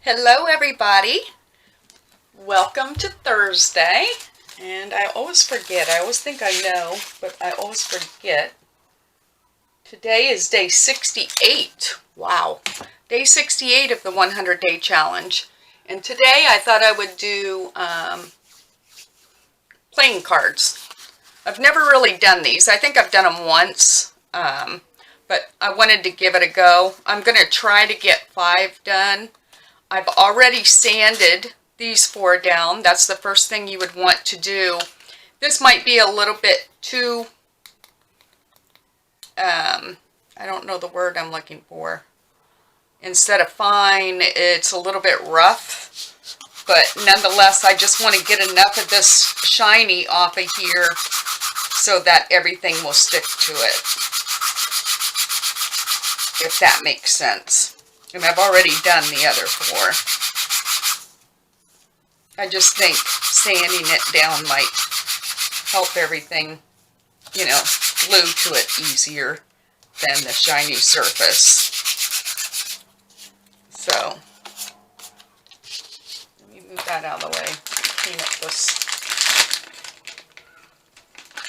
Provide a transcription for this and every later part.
Hello everybody, welcome to Thursday, and I always forget, I always think I know, but I always forget. Today is day 68, wow, day 68 of the 100-day challenge, and today I thought I would do playing cards. I've never really done these. I think I've done them once, but I wanted to give it a go. I'm going to try to get 5 done. I've already sanded these 4 down. That's the first thing you would want to do. This might be a little bit too, I don't know the word I'm looking for. Instead of fine, it's a little bit rough. But nonetheless, I just want to get enough of this shiny off of here so that everything will stick to it. If that makes sense. And I've already done the other 4. I just think sanding it down might help everything, you know, glue to it easier than the shiny surface. So, let me move that out of the way. Clean up this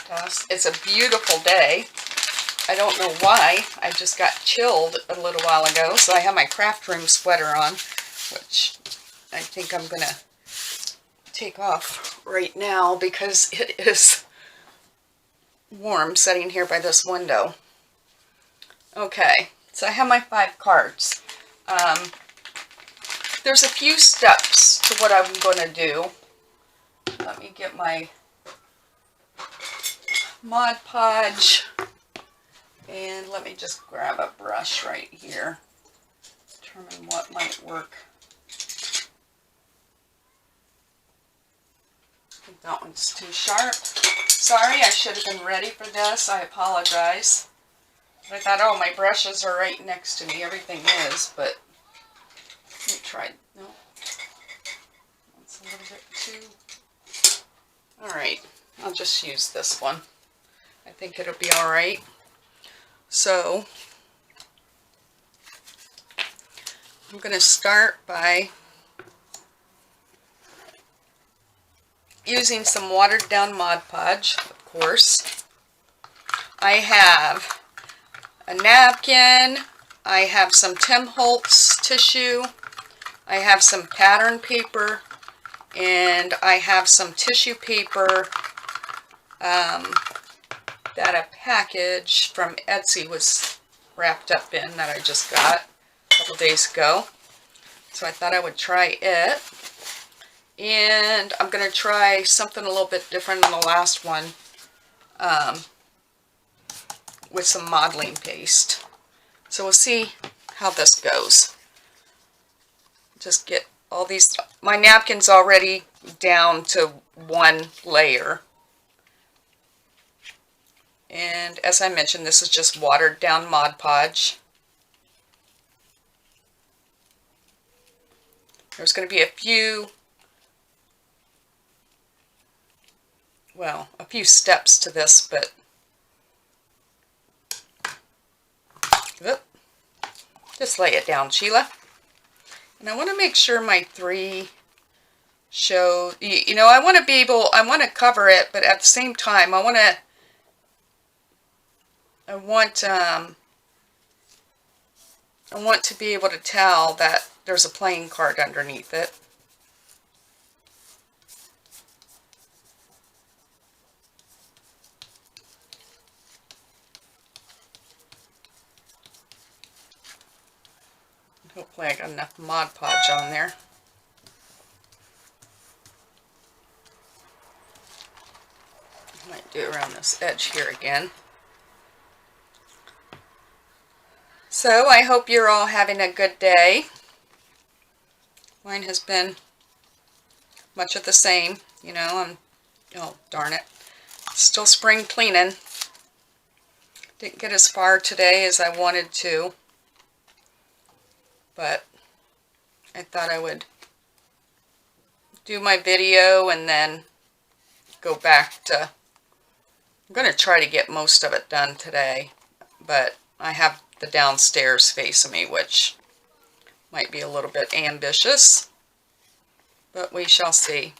dust. It's a beautiful day. I don't know why. I just got chilled a little while ago, so I have my craft room sweater on, which I think I'm going to take off right now because it is warm sitting here by this window. Okay, so I have my 5 cards. There's a few steps to what I'm going to do. Let me get my Mod Podge. And let me just grab a brush right here. Determine what might work. I think that one's too sharp. Sorry, I should have been ready for this. I apologize. I thought, oh, my brushes are right next to me. Everything is, but let me try. No, that's a little bit too. Alright, I'll just use this one. I think it'll be alright. So, I'm going to start by using some watered down Mod Podge, of course. I have a napkin, I have some Tim Holtz tissue, I have some pattern paper, and I have some tissue paper that a package from Etsy was wrapped up in that I just got a couple days ago. So I thought I would try it. And I'm going to try something a little bit different than the last one with some modeling paste. So we'll see how this goes. Just get all these, my napkin's already down to 1 layer. And as I mentioned, this is just watered down Mod Podge. There's going to be a few, well, a few steps to this, but just lay it down, Sheila. And I want to make sure my 3 show, you know, I want to be able, I want to cover it, but at the same time, I want to be able to tell that there's a playing card underneath it. Hopefully I got enough Mod Podge on there. I might do it around this edge here again. So I hope you're all having a good day. Mine has been much of the same. You know, oh darn it, still spring cleaning. Didn't get as far today as I wanted to, but I thought I would do my video and then go back to, I'm going to try to get most of it done today, but I have the downstairs facing me, which Might be a little bit ambitious, but we shall see.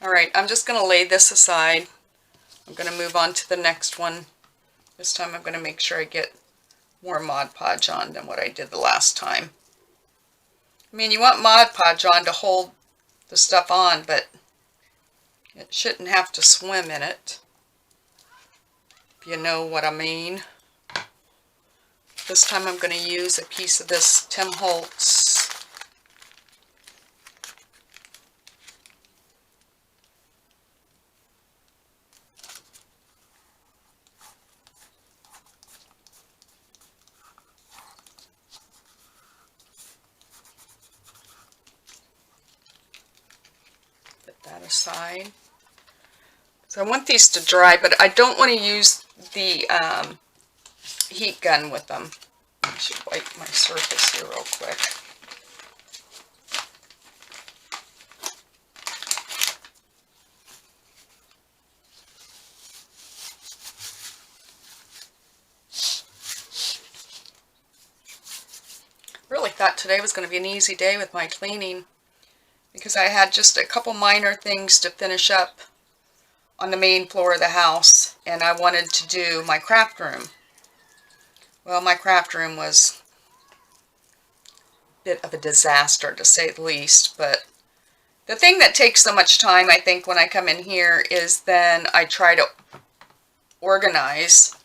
All right, I'm just going to lay this aside. I'm going to move on to the next one. This time I'm going to make sure I get more Mod Podge on than what I did the last time. I mean, you want Mod Podge on to hold the stuff on, but it shouldn't have to swim in it, if you know what I mean. This time I'm going to use a piece of this Tim Holtz that aside. So I want these to dry, but I don't want to use the heat gun with them. I should wipe my surface here real quick. Really thought today was going to be an easy day with my cleaning, because I had just a couple minor things to finish up on the main floor of the house, and I wanted to do my craft room. Well, my craft room was a bit of a disaster, to say the least, but the thing that takes so much time, I think, when I come in here is then I try to organize,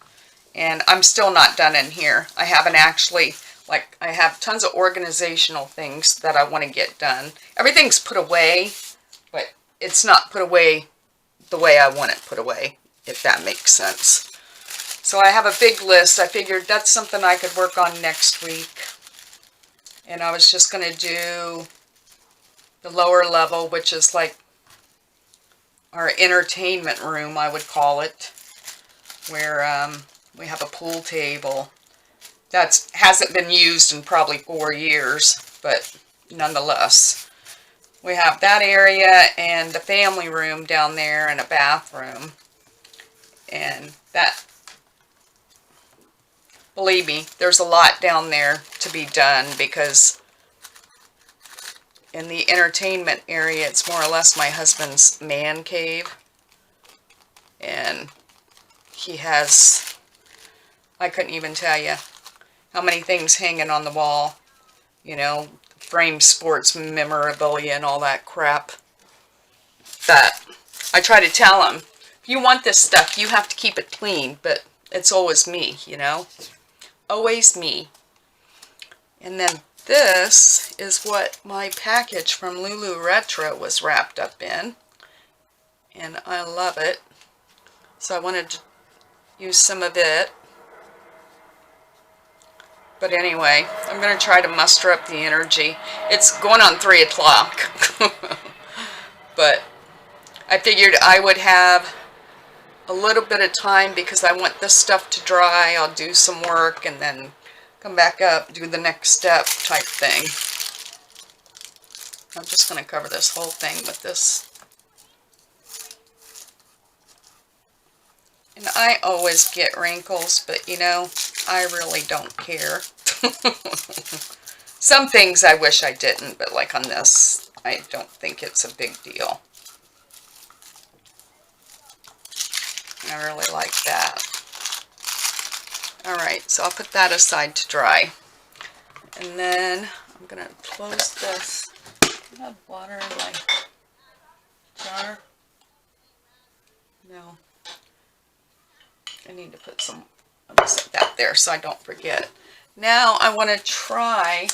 and I'm still not done in here. I haven't actually, like, I have tons of organizational things that I want to get done. Everything's put away, but it's not put away the way I want it put away, if that makes sense. So I have a big list. I figured that's something I could work on next week. And I was just going to do the lower level, which is like our entertainment room, I would call it, where we have a pool table. That hasn't been used in probably 4 years, but nonetheless. We have that area and the family room down there and a bathroom. And that, believe me, there's a lot down there to be done, because in the entertainment area, it's more or less my husband's man cave. And he has, I couldn't even tell you how many things hanging on the wall, you know, framed sports memorabilia and all that crap. That I try to tell him, if you want this stuff, you have to keep it clean, but it's always me, you know, always me. And then this is what my package from Lulu Retro was wrapped up in, and I love it. So I wanted to use some of it. But anyway, I'm going to try to muster up the energy. It's going on 3 o'clock. But I figured I would have a little bit of time, because I want this stuff to dry. I'll do some work and then come back up, do the next step type thing. I'm just going to cover this whole thing with this. And I always get wrinkles, but you know, I really don't care. Some things I wish I didn't, but like on this, I don't think it's a big deal. I really like that. Alright, so I'll put that aside to dry. And then I'm going to close this. Do I have water in my jar? No. I need to put some, let me set that there so I don't forget. Now I want to try,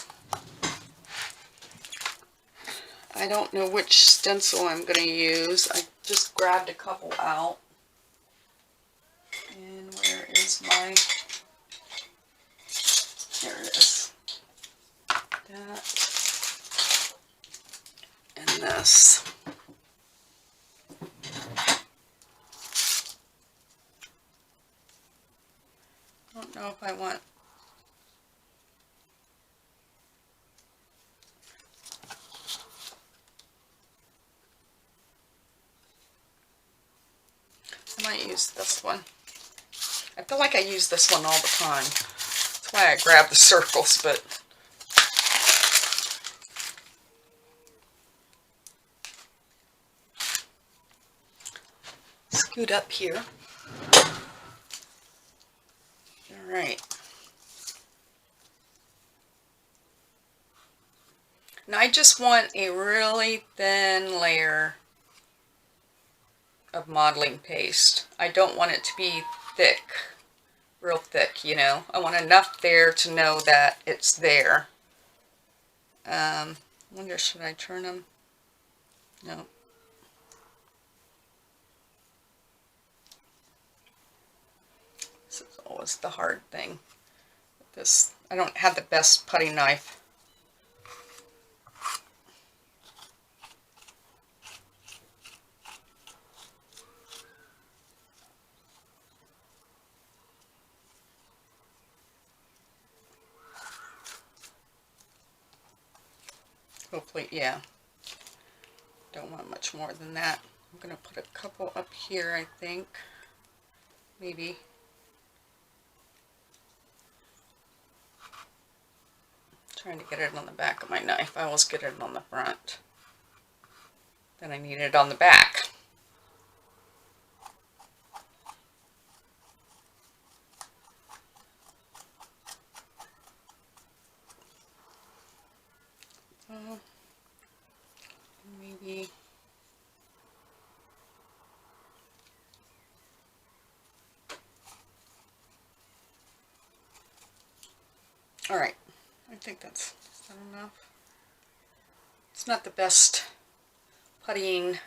I don't know which stencil I'm going to use. I just grabbed a couple out. And where is my, there it is. That and this. I don't know if I want, I might use this one. I feel like I use this one all the time. That's why I grab the circles, but scoot up here. All right. And I just want a really thin layer of modeling paste. I don't want it to be thick, real thick, you know. I want enough there to know that it's there. Wonder, should I turn them? No. This is always the hard thing. This, I don't have the best putty knife. Hopefully, yeah. Don't want much more than that. I'm going to put a couple up here, I think. Maybe. Trying to get it on the back of my knife. I always get it on the front. Then I need it on the back. Maybe. All right. I think is that enough? It's not the best puttying.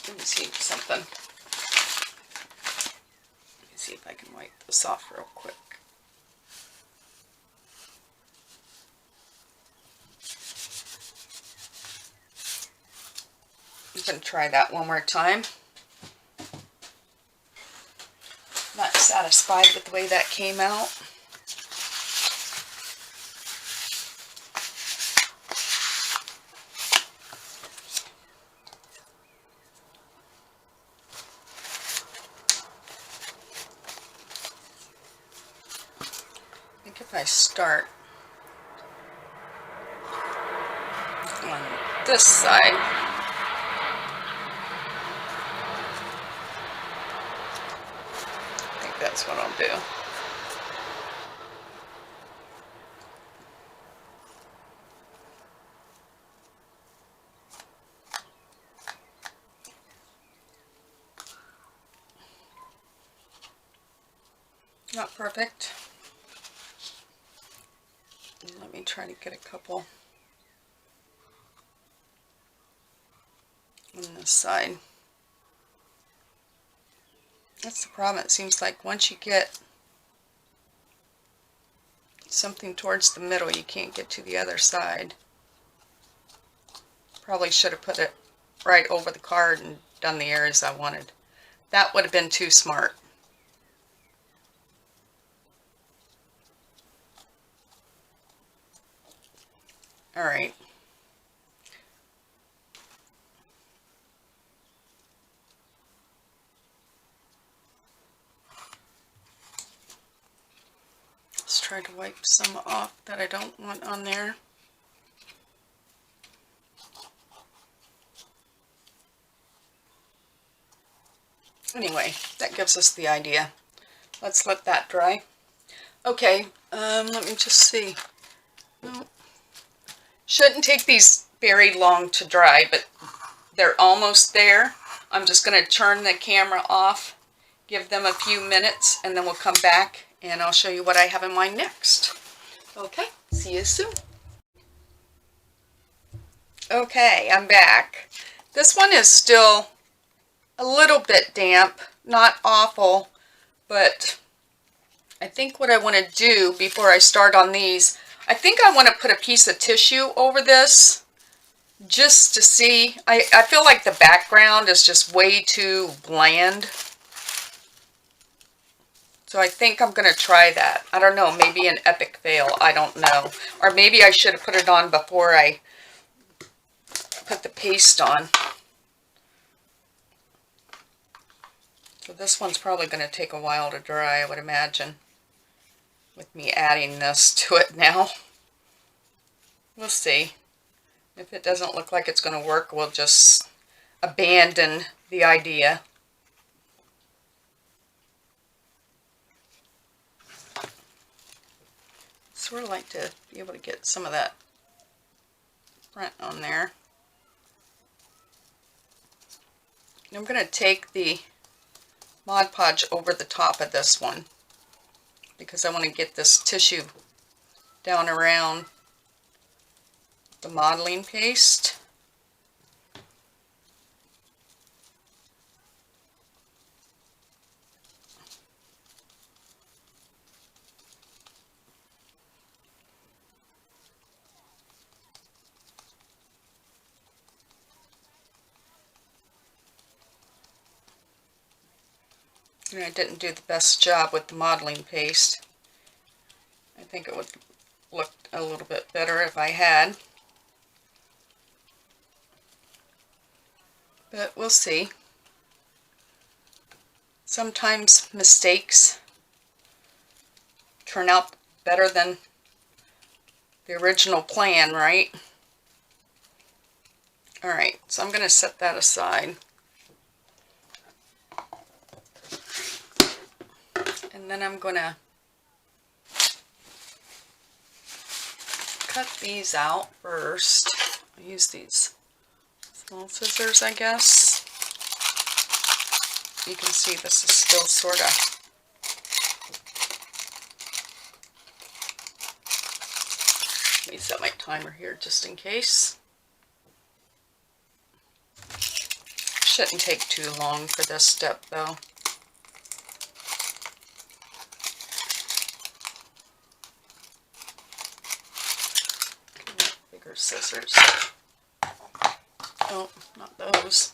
Let me see something. Let me see if I can wipe this off real quick. I'm going to try that one more time. Not satisfied with the way that came out. I think if I start on this side, that's what I'll do. Not perfect. Let me try to get a couple on this side. That's the problem. It seems like once you get something towards the middle, you can't get to the other side. Probably should have put it right over the card and done the areas I wanted. That would have been too smart. All right. Let's try to wipe some off that I don't want on there. Anyway, that gives us the idea. Let's let that dry. Okay, let me just see. No. Shouldn't take these very long to dry, but they're almost there. I'm just going to turn the camera off, give them a few minutes, and then we'll come back and I'll show you what I have in mind next. Okay, see you soon. Okay, I'm back. This one is still a little bit damp, not awful, but I think what I want to do before I start on these, I think I want to put a piece of tissue over this just to see. I feel like the background is just way too bland. So I think I'm going to try that. I don't know, maybe an epic fail, I don't know. Or maybe I should have put it on before I put the paste on. So this one's probably going to take a while to dry, I would imagine, with me adding this to it now. We'll see. If it doesn't look like it's going to work, we'll just abandon the idea. Sort of like to be able to get some of that print on there. I'm going to take the Mod Podge over the top of this one because I want to get this tissue down around the modeling paste. And I didn't do the best job with the modeling paste. I think it would look a little bit better if I had. But we'll see. Sometimes mistakes turn out better than the original plan, right? Alright, so I'm going to set that aside. And then I'm going to cut these out first. I'll use these small scissors, I guess. You can see this is still sort of let me set my timer here just in case. Shouldn't take too long for this step though. Bigger scissors. Oh, not those.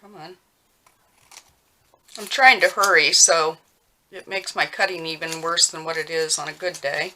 Come on. I'm trying to hurry, so it makes my cutting even worse than what it is on a good day.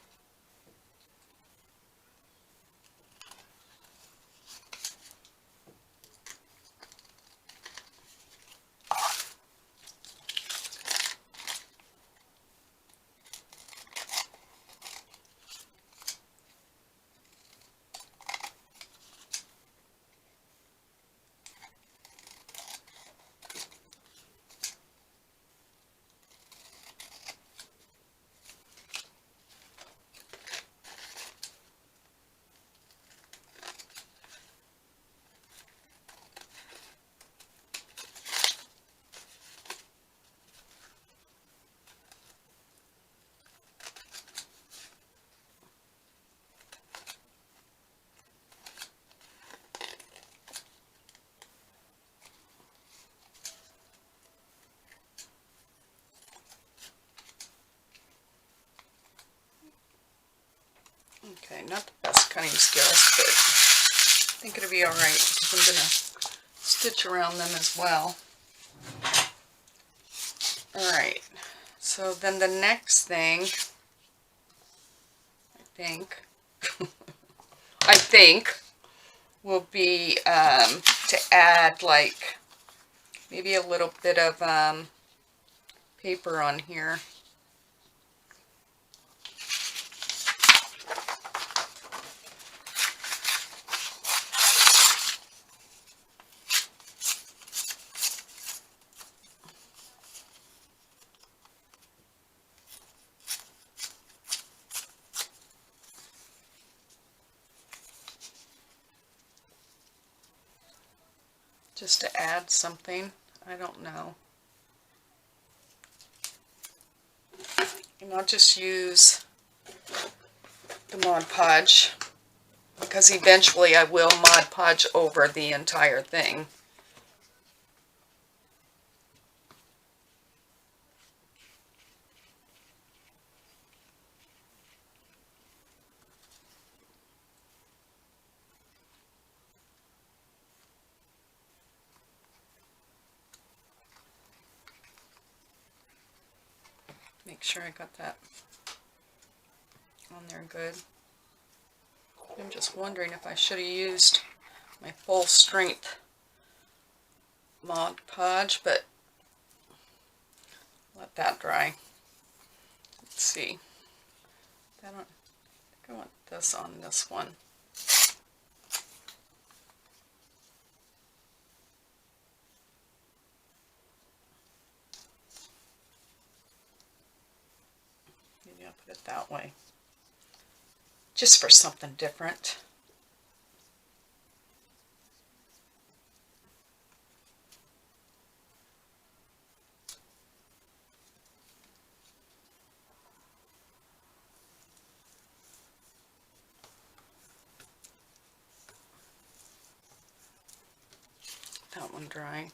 Okay, not the best cutting skills, but I think it'll be alright because I'm going to stitch around them as well. Alright, so then the next thing, I think, will be to add like maybe a little bit of paper on here. Just to add something, I don't know. And I'll just use the Mod Podge, because eventually I will Mod Podge over the entire thing. Make sure I got that on there good. I'm just wondering if I should have used my full strength Mod Podge, but let that dry. Let's see. I think I want this on this one. Maybe I'll put it that way, just for something different. That one dry.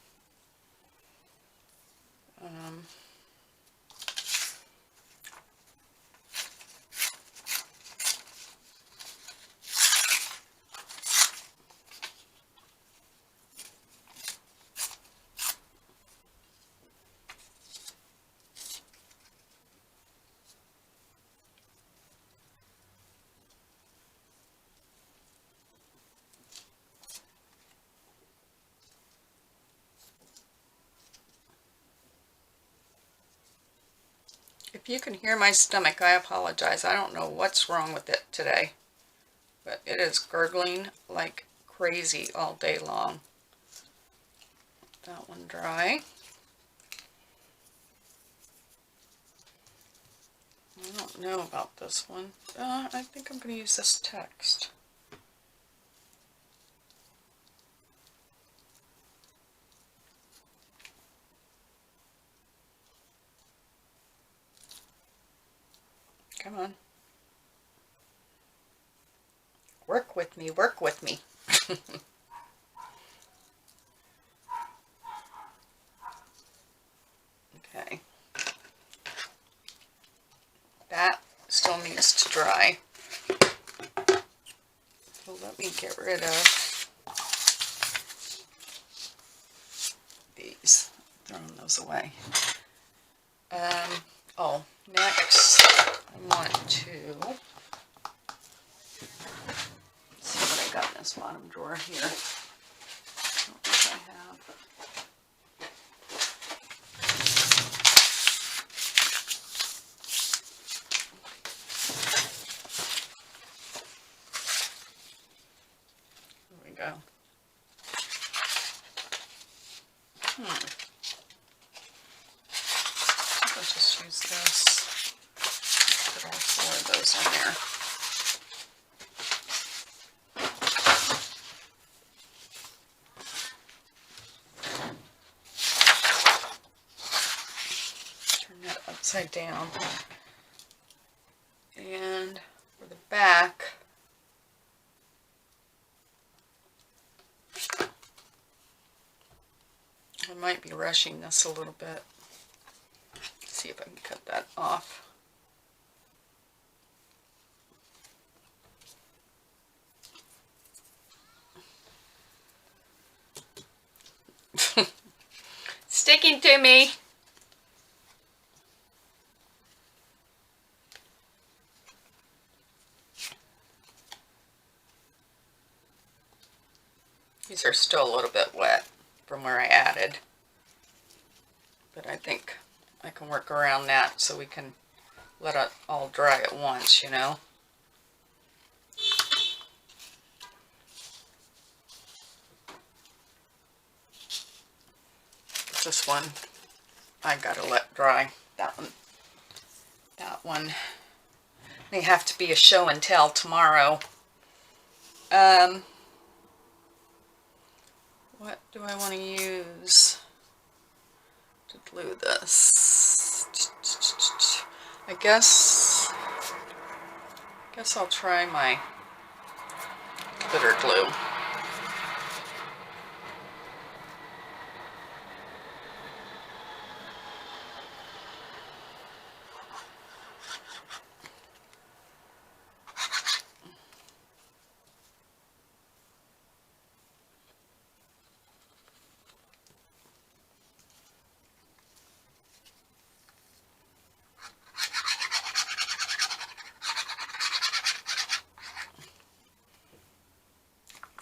If you can hear my stomach, I apologize. I don't know what's wrong with it today, but it is gurgling like crazy all day long. That one dry. I don't know about this one. I think I'm going to use this text. Come on. Work with me, work with me. Okay. That still needs to dry. So let me get rid of these. Throwing those away. Oh, next I want to see what I got in this bottom drawer here. I don't think I have. There we go. I'll just use this. Put all 4 of those in there. Turn that upside down. And for the back, I might be rushing this a little bit. Let's see if I can cut that off. Sticking to me. These are still a little bit wet from where I added, but I think I can work around that so we can let it all dry at once, you know. This one I gotta let dry. That one may have to be a show and tell tomorrow. What do I want to use to glue this? I guess I'll try my glitter glue.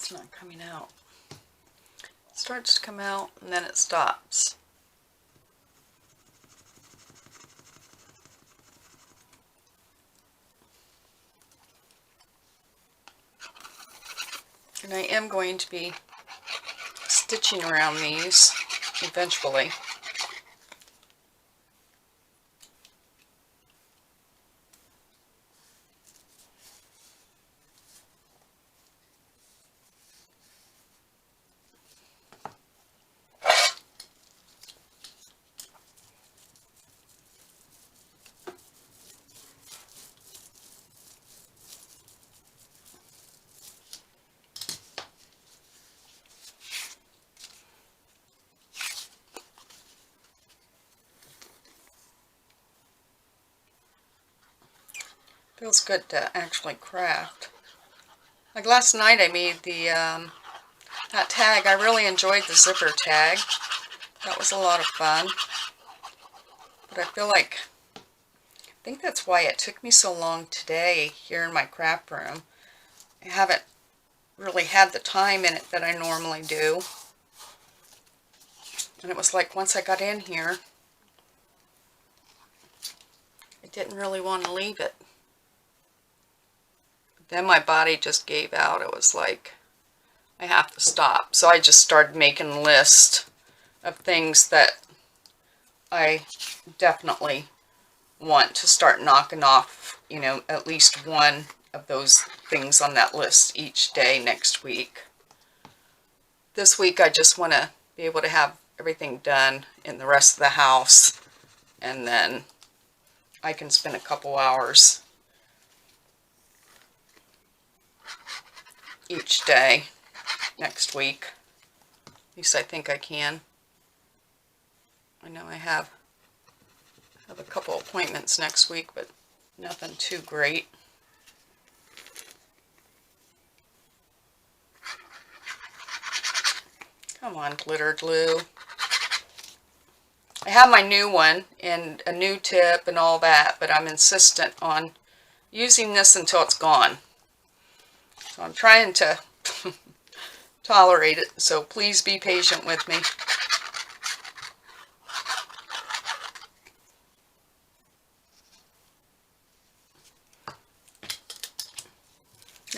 It's not coming out. It starts to come out and then it stops. And I am going to be stitching around these eventually. Feels good to actually craft. Like last night I made the that tag. I really enjoyed the zipper tag. That was a lot of fun. But I feel like, I think that's why it took me so long today here in my craft room. I haven't really had the time in it that I normally do. And it was like once I got in here, I didn't really want to leave it. Then my body just gave out. It was like, I have to stop. So I just started making a list of things that I definitely want to start knocking off, you know, at least one of those things on that list each day next week. This week I just want to be able to have everything done in the rest of the house, and then I can spend a couple hours each day next week. At least I think I can. I know I have a couple appointments next week, but nothing too great. Come on, glitter glue. I have my new one and a new tip and all that, but I'm insistent on using this until it's gone. So I'm trying to tolerate it, so please be patient with me.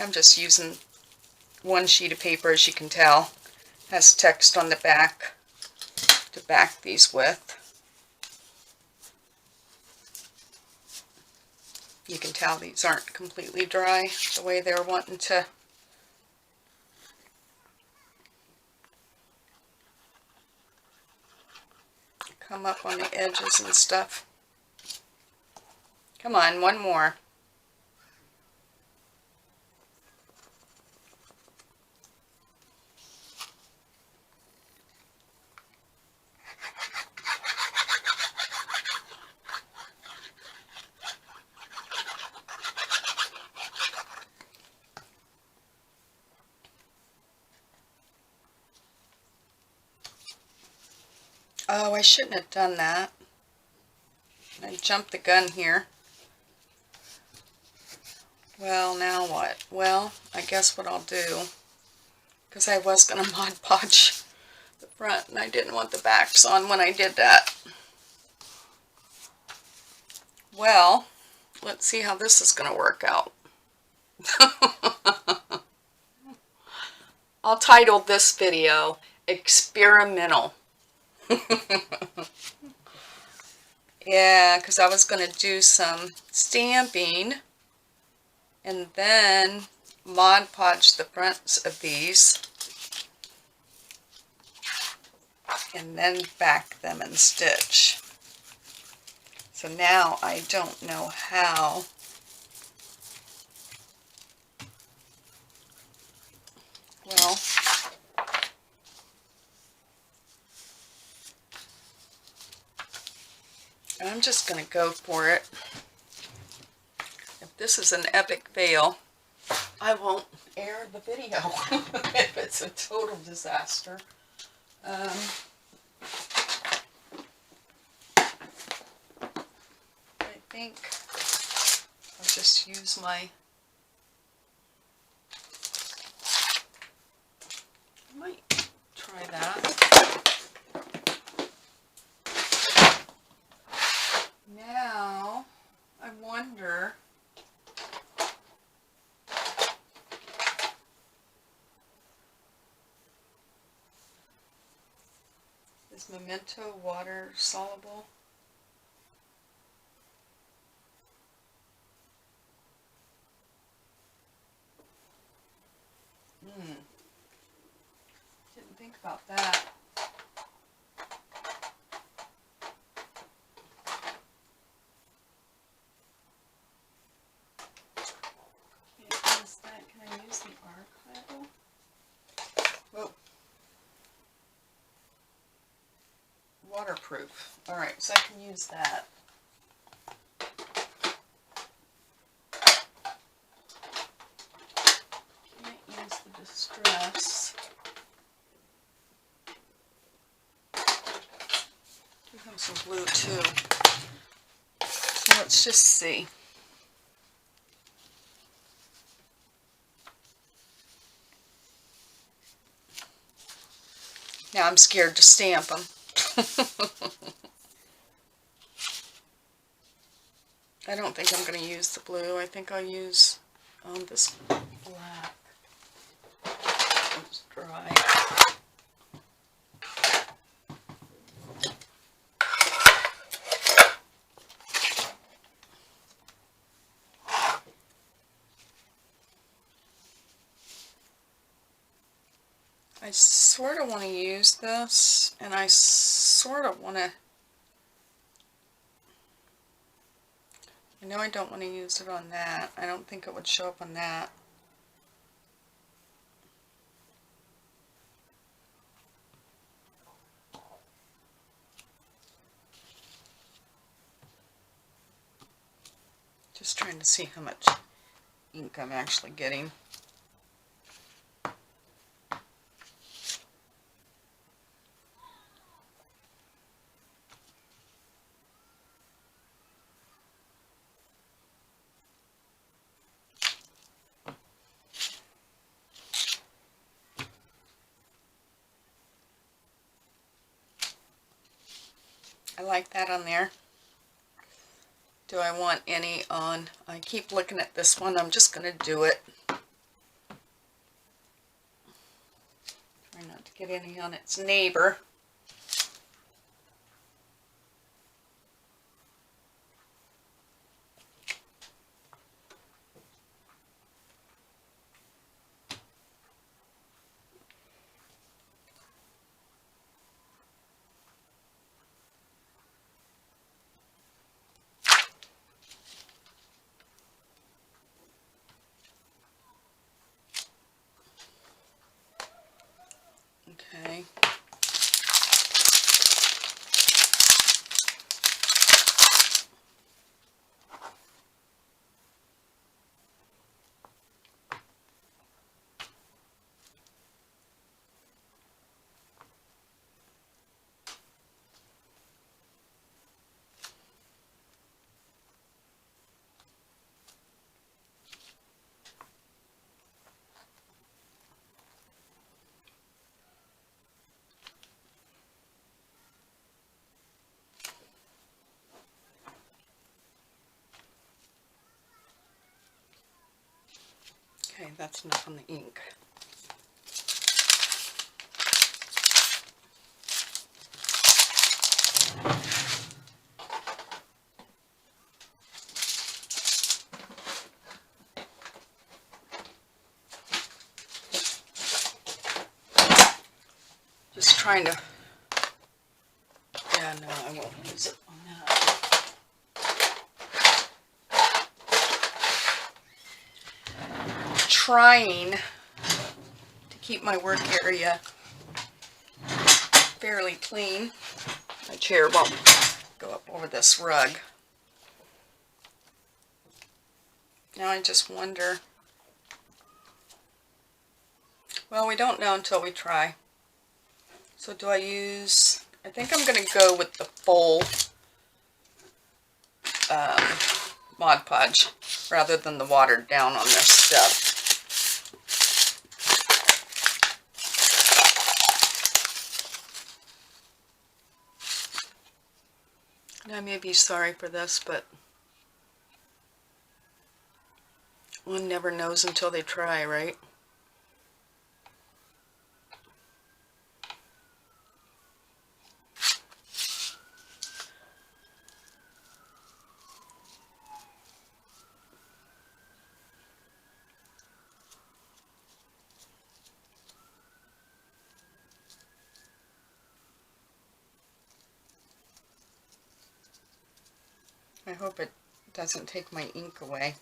I'm just using one sheet of paper, as you can tell. It has text on the back to back these with. You can tell these aren't completely dry the way they're wanting to. Come up on the edges and stuff. Come on, one more. Oh, I shouldn't have done that. I jumped the gun here. Well, now what? Well, I guess what I'll do, because I was going to Mod Podge the front and I didn't want the backs on when I did that. Well, let's see how this is going to work out. I'll title this video Experimental. Yeah, because I was going to do some stamping and then Mod Podge the fronts of these and then back them and stitch. So now I don't know how. Well, I'm just going to go for it. If this is an epic fail, I won't air the video if it's a total disaster. I think I'll just use my, I might try that. Now, I wonder, is Memento water soluble? Didn't think about that. Can't use that. Can I use the archival? Whoa. Waterproof. Alright, so I can use that. Can't use the distress. Do have some glue too. So let's just see. Now I'm scared to stamp them. I don't think I'm going to use the blue. I think I'll use this black. It's dry. I sort of want to use this, and I sort of want to, I know I don't want to use it on that. I don't think it would show up on that. Just trying to see how much ink I'm actually getting. I like that on there. Do I want any on? I keep looking at this one. I'm just going to do it. Try not to get any on its neighbor. Okay. Okay, that's enough on the ink. Just trying to, yeah, no, I won't use it on that. trying to keep my work area fairly clean. My chair won't go up over this rug. Now I just wonder, well, we don't know until we try. So do I use, I think I'm going to go with the full Mod Podge rather than the watered down on this stuff. And I may be sorry for this, but one never knows until they try, right? I hope it doesn't take my ink away.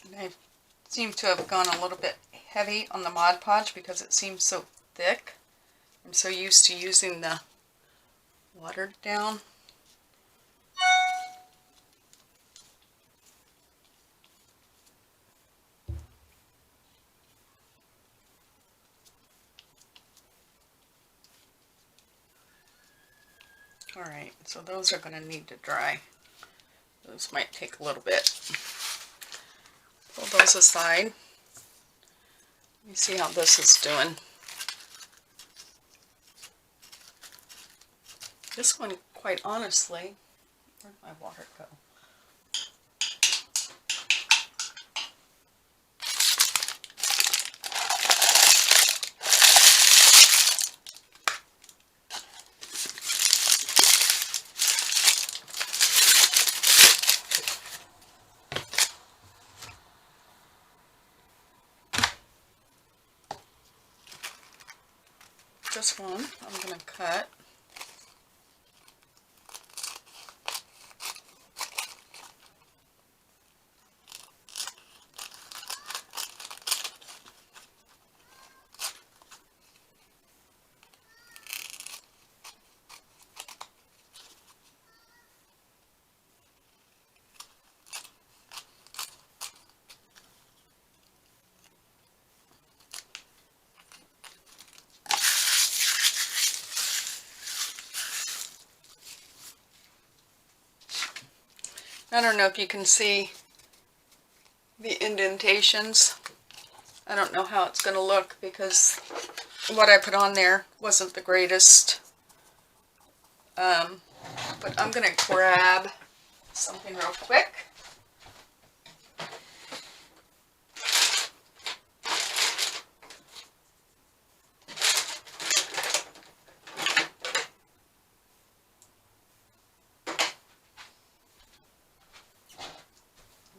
And I seem to have gone a little bit heavy on the Mod Podge because it seems so thick. I'm so used to using the watered down. Alright, so those are going to need to dry. Those might take a little bit. Pull those aside. Let me see how this is doing. This one, quite honestly, where'd my water go? This one I'm going to cut. I don't know if you can see the indentations. I don't know how it's going to look because what I put on there wasn't the greatest. But I'm going to grab something real quick.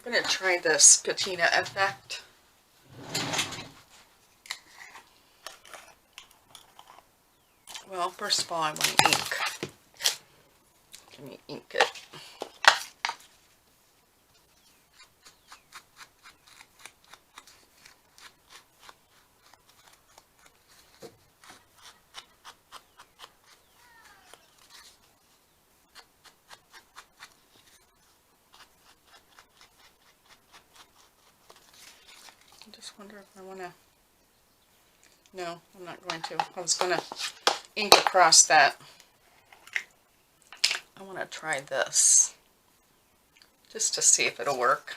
I'm going to try this patina effect. Well, first of all, I want ink. Let me ink it. I just wonder if I want to... No, I'm not going to. I was going to ink across that. I want to try this just to see if it'll work.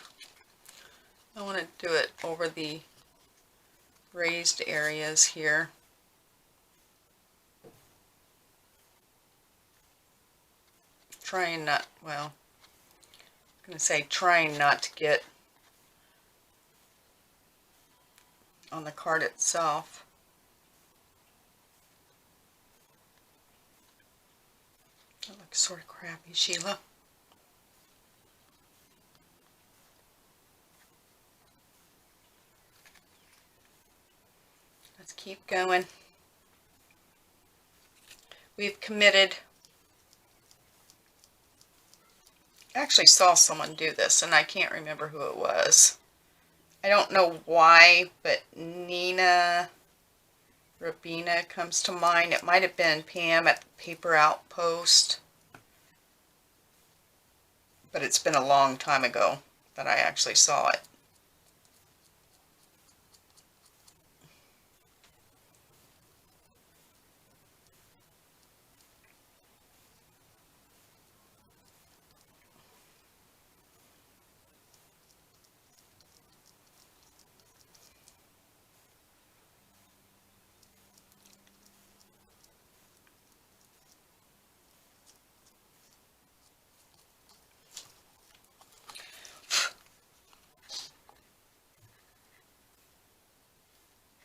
I want to do it over the raised areas here. Trying not, well, I'm going to say trying not to get on the card itself. That looks sort of crappy, Sheila. Let's keep going. We've committed. I actually saw someone do this, and I can't remember who it was. I don't know why, but Nina Rabina comes to mind. It might have been Pam at the Paper Outpost, but it's been a long time ago that I actually saw it.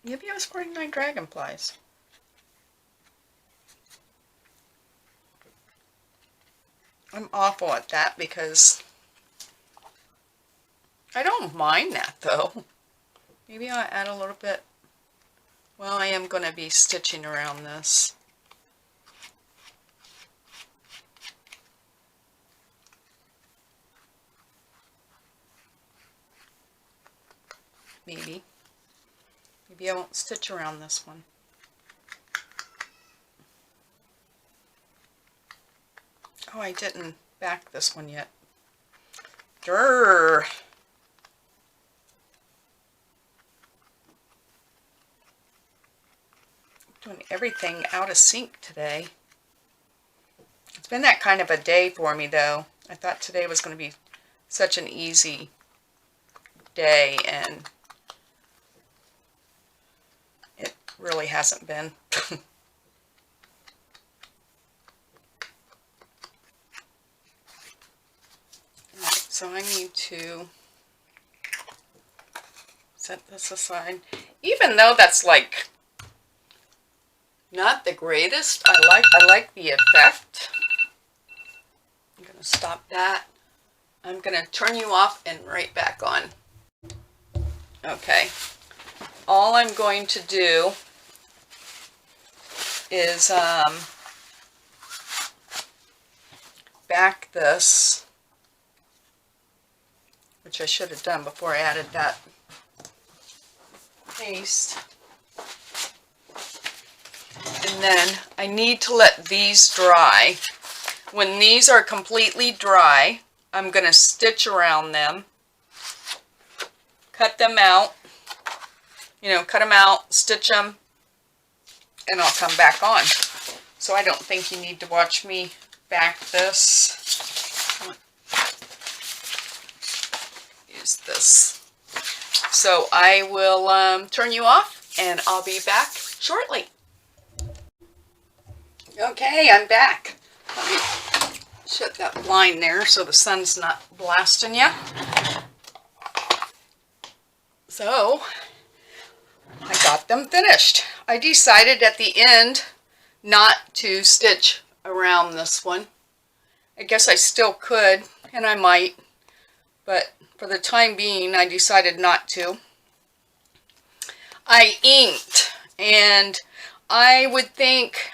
Maybe I was spraying my dragonflies. I'm awful at that because I don't mind that though. Maybe I'll add a little bit. Well, I am going to be stitching around this. Maybe. Maybe I won't stitch around this one. Oh, I didn't back this one yet. Grrr. Doing everything out of sync today. It's been that kind of a day for me though. I thought today was going to be such an easy day, and it really hasn't been. Alright, so I need to set this aside. Even though that's like not the greatest, I like the effect. I'm going to stop that. I'm going to turn you off and right back on. Okay. All I'm going to do is back this, which I should have done before I added that paste. And then I need to let these dry. When these are completely dry, I'm going to stitch around them, cut them out, cut them out, stitch them, and I'll come back on. So I don't think you need to watch me back this. Use this. So I will turn you off, and I'll be back shortly. Okay, I'm back. Let me shut that blind there so the sun's not blasting you. So, I got them finished. I decided at the end not to stitch around this one. I guess I still could, and I might, but for the time being, I decided not to. I inked, and I would think,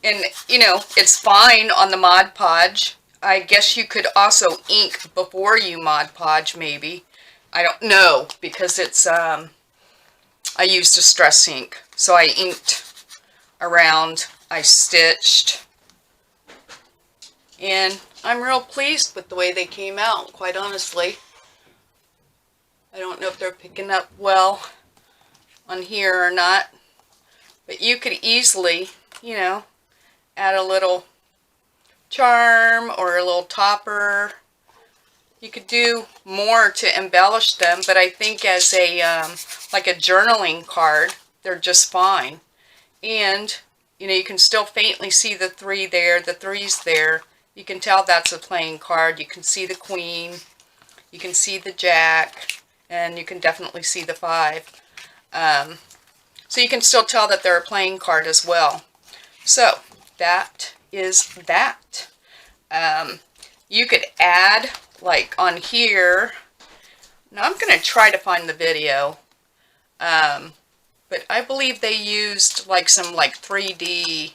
and it's fine on the Mod Podge. I guess you could also ink before you Mod Podge, maybe. I don't know, because it's, I used a stress ink. So I inked around, I stitched, and I'm real pleased with the way they came out, quite honestly. I don't know if they're picking up well on here or not, but you could easily, add a little charm or a little topper You could do more to embellish them, but I think as a like a journaling card, they're just fine. And you know, you can still faintly see the 3 there, the 3's there. You can tell that's a playing card. You can see the queen, you can see the jack, and you can definitely see the 5. So you can still tell that they're a playing card as well. So that is that. You could add, like on here, now I'm going to try to find the video, but I believe they used like some like 3D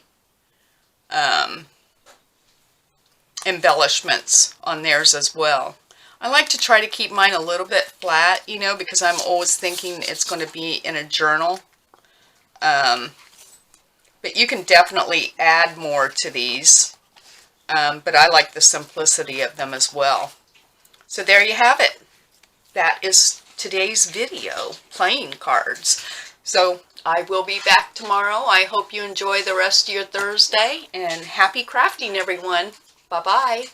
embellishments on theirs as well. I like to try to keep mine a little bit flat, you know, because I'm always thinking it's going to be in a journal. But you can definitely add more to these. But I like the simplicity of them as well. So there you have it. That is today's video, playing cards. So I will be back tomorrow. I hope you enjoy the rest of your Thursday, and happy crafting, everyone. Bye-bye.